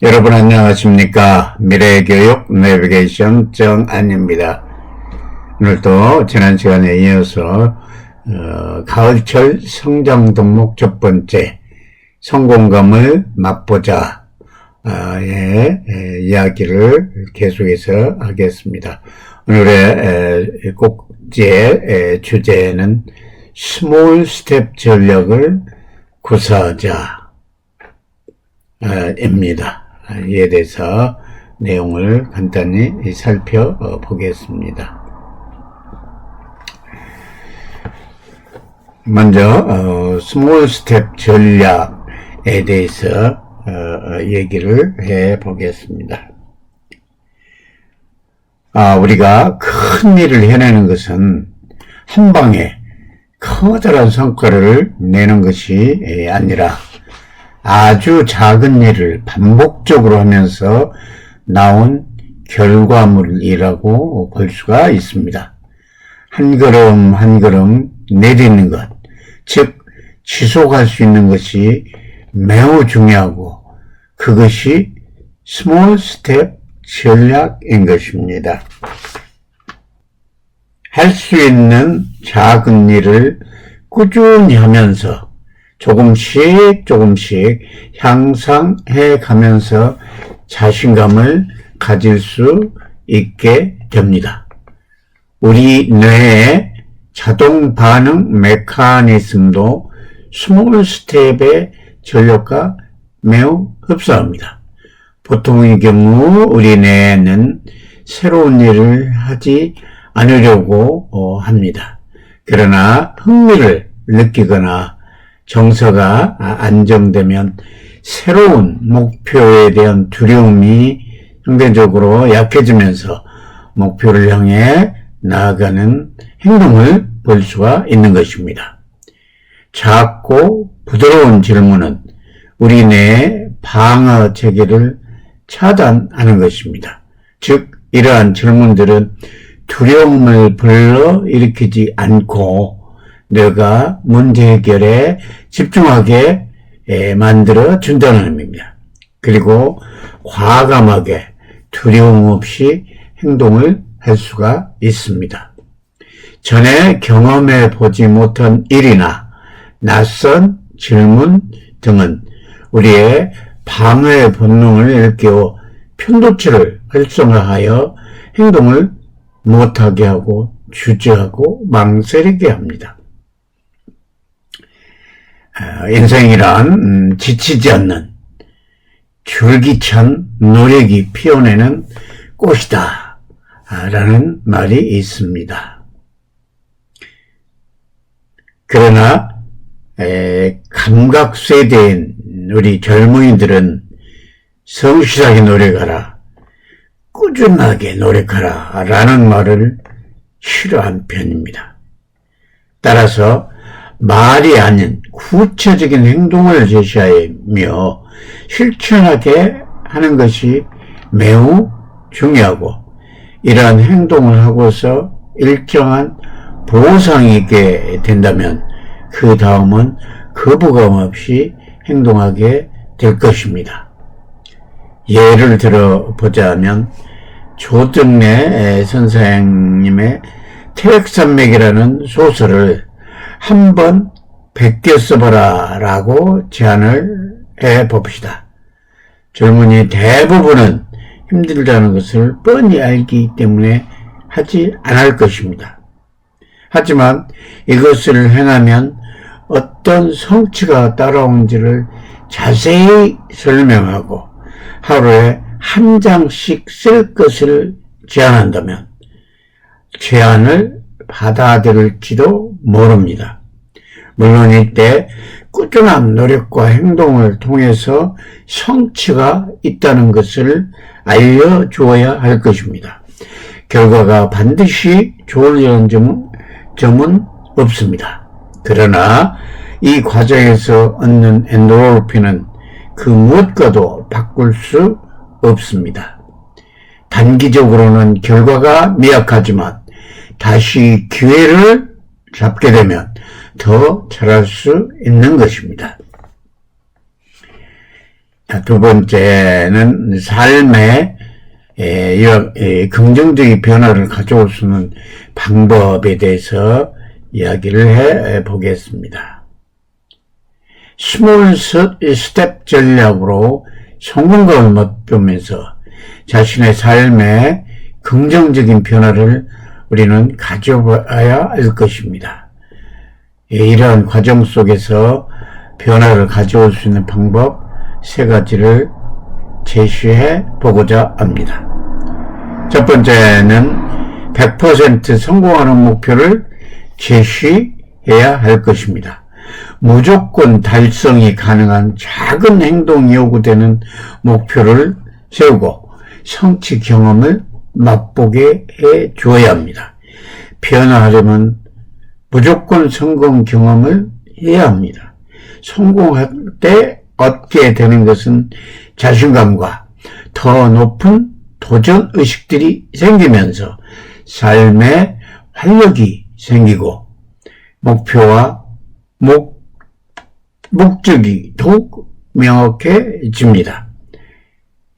여러분 안녕하십니까? 미래교육 내비게이션 정안입니다. 오늘도 지난 시간에 이어서 가을철 성장 덕목 첫 번째 성공감을 맛보자 이야기를 계속해서 하겠습니다. 오늘의 꼭지의 주제는 스몰 스텝 전략을 구사하자 입니다. 이에 대해서 내용을 간단히 살펴보겠습니다. 먼저 스몰 스텝 전략에 대해서 얘기를 해보겠습니다. 우리가 큰 일을 해내는 것은 한 방에 커다란 성과를 내는 것이 아니라 아주 작은 일을 반복적으로 하면서 나온 결과물이라고 볼 수가 있습니다. 한 걸음 한 걸음 내딛는 것, 즉 지속할 수 있는 것이 매우 중요하고 그것이 스몰 스텝 전략인 것입니다. 할 수 있는 작은 일을 꾸준히 하면서 조금씩 향상해 가면서 자신감을 가질 수 있게 됩니다. 우리 뇌의 자동 반응 메커니즘도 스몰 스텝의 전력과 매우 흡사합니다. 보통의 경우 우리 뇌는 새로운 일을 하지 않으려고 합니다. 그러나 흥미를 느끼거나 정서가 안정되면 새로운 목표에 대한 두려움이 상대적으로 약해지면서 목표를 향해 나아가는 행동을 볼 수가 있는 것입니다. 작고 부드러운 질문은 우리 뇌의 방어 체계를 차단하는 것입니다. 즉 이러한 질문들은 두려움을 불러일으키지 않고 내가 문제 해결에 집중하게 만들어 준다는 의미입니다. 그리고 과감하게 두려움 없이 행동을 할 수가 있습니다. 전에 경험해 보지 못한 일이나 낯선 질문 등은 우리의 방어의 본능을 일깨워 편도체를 활성화하여 행동을 못하게 하고 주저하고 망설이게 합니다. 인생이란 지치지 않는 줄기찬 노력이 피어내는 꽃이다 라는 말이 있습니다. 그러나 감각세대인 우리 젊은이들은 성실하게 노력하라, 꾸준하게 노력하라 라는 말을 싫어한 편입니다. 따라서 말이 아닌 구체적인 행동을 제시하며 실천하게 하는 것이 매우 중요하고 이러한 행동을 하고서 일정한 보상이 있게 된다면 그 다음은 거부감 없이 행동하게 될 것입니다. 예를 들어 보자면 조정래 선생님의 태백산맥이라는 소설을 한번 베껴 써봐라 라고 제안을 해봅시다. 젊은이 대부분은 힘들다는 것을 뻔히 알기 때문에 하지 않을 것입니다. 하지만 이것을 행하면 어떤 성취가 따라오는지를 자세히 설명하고 하루에 한 장씩 쓸 것을 제안한다면 제안을 받아들일지도 모릅니다. 물론 이때 꾸준한 노력과 행동을 통해서 성취가 있다는 것을 알려주어야 할 것입니다. 결과가 반드시 좋으려는 점은 없습니다. 그러나 이 과정에서 얻는 엔도르핀은 그 무엇과도 바꿀 수 없습니다. 단기적으로는 결과가 미약하지만 다시 기회를 잡게 되면 더 잘할 수 있는 것입니다. 두 번째는 삶에 긍정적인 변화를 가져올 수 있는 방법에 대해서 이야기를 해 보겠습니다. 스몰 스텝 전략으로 성공감을 맛보면서 자신의 삶에 긍정적인 변화를 우리는 가져와야 할 것입니다. 이러한 과정 속에서 변화를 가져올 수 있는 방법 세 가지를 제시해 보고자 합니다. 첫 번째는 100% 성공하는 목표를 제시해야 할 것입니다. 무조건 달성이 가능한 작은 행동이 요구되는 목표를 세우고 성취 경험을 맛보게 해 주어야 합니다. 변화하려면 무조건 성공 경험을 해야 합니다. 성공할 때 얻게 되는 것은 자신감과 더 높은 도전 의식들이 생기면서 삶에 활력이 생기고 목표와 목적이 더욱 명확해집니다.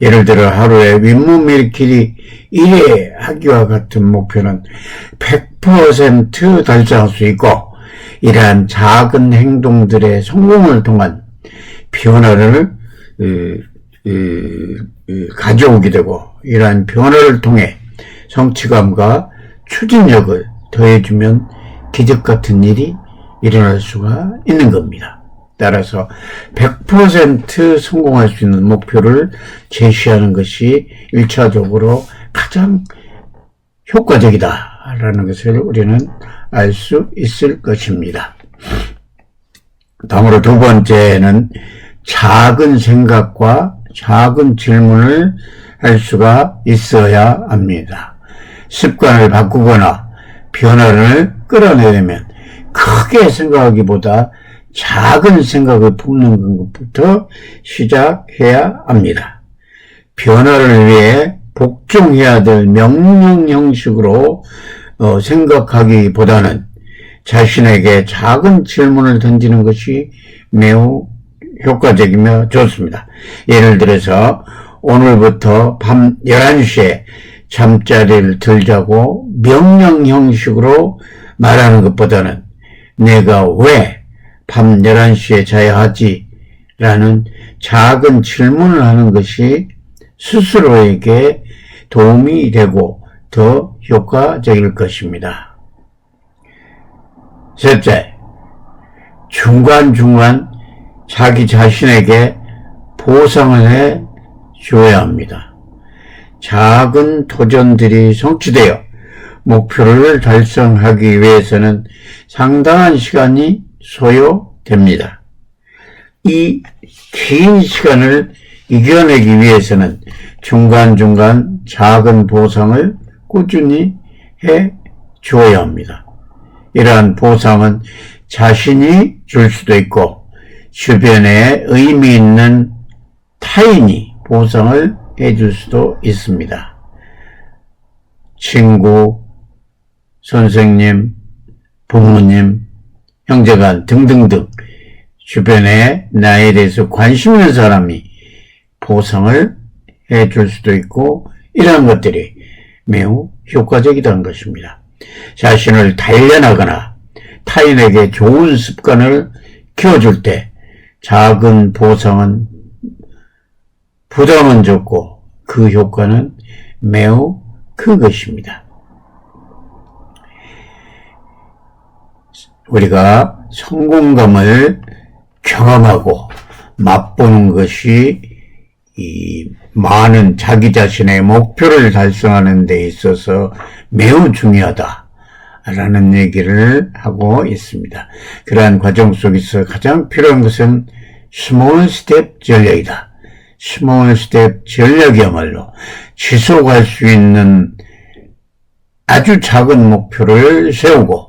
예를 들어 하루에 윗몸 일으키기 1회 하기와 같은 목표는 100% 달성할 수 있고, 이러한 작은 행동들의 성공을 통한 변화를 가져오게 되고, 이러한 변화를 통해 성취감과 추진력을 더해주면 기적 같은 일이 일어날 수가 있는 겁니다. 따라서 100% 성공할 수 있는 목표를 제시하는 것이 1차적으로 가장 효과적이다라는 것을 우리는 알 수 있을 것입니다. 다음으로 두 번째는 작은 생각과 작은 질문을 할 수가 있어야 합니다. 습관을 바꾸거나 변화를 끌어내려면 크게 생각하기보다 작은 생각을 품는 것부터 시작해야 합니다. 변화를 위해 복종해야 될 명령 형식으로 생각하기보다는 자신에게 작은 질문을 던지는 것이 매우 효과적이며 좋습니다. 예를 들어서 오늘부터 밤 11시에 잠자리를 들자고 명령 형식으로 말하는 것보다는 내가 왜 밤 11시에 자야 하지? 라는 작은 질문을 하는 것이 스스로에게 도움이 되고 더 효과적일 것입니다. 셋째, 중간중간 자기 자신에게 보상을 해 줘야 합니다. 작은 도전들이 성취되어 목표를 달성하기 위해서는 상당한 시간이 소요됩니다. 이 긴 시간을 이겨내기 위해서는 중간중간 작은 보상을 꾸준히 해 주어야 합니다. 이러한 보상은 자신이 줄 수도 있고 주변에 의미 있는 타인이 보상을 해줄 수도 있습니다. 친구, 선생님, 부모님, 형제간 등등등 주변에 나에 대해서 관심 있는 사람이 보상을 해줄 수도 있고, 이러한 것들이 매우 효과적이라는 것입니다. 자신을 단련하거나 타인에게 좋은 습관을 키워줄 때 작은 보상은 부담은 적고 그 효과는 매우 큰 것입니다. 우리가 성공감을 경험하고 맛보는 것이 이 많은 자기 자신의 목표를 달성하는 데 있어서 매우 중요하다라는 얘기를 하고 있습니다. 그러한 과정 속에서 가장 필요한 것은 스몰 스텝 전략이다. 스몰 스텝 전략이야말로 지속할 수 있는 아주 작은 목표를 세우고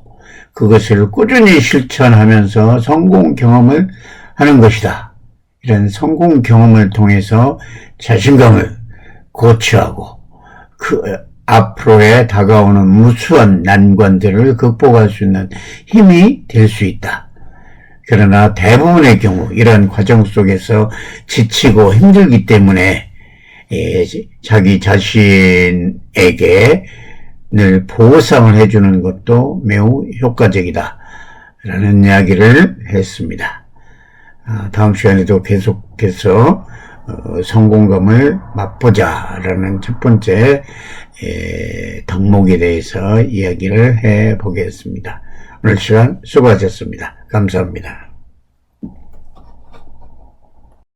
그것을 꾸준히 실천하면서 성공 경험을 하는 것이다. 이런 성공 경험을 통해서 자신감을 고취하고 그 앞으로에 다가오는 무수한 난관들을 극복할 수 있는 힘이 될 수 있다. 그러나 대부분의 경우 이러한 과정 속에서 지치고 힘들기 때문에 자기 자신에게 늘 보상을 해주는 것도 매우 효과적이다 라는 이야기를 했습니다. 다음 시간에도 계속해서 성공감을 맛보자 라는 첫 번째 덕목에 대해서 이야기를 해 보겠습니다. 오늘 시간 수고하셨습니다. 감사합니다.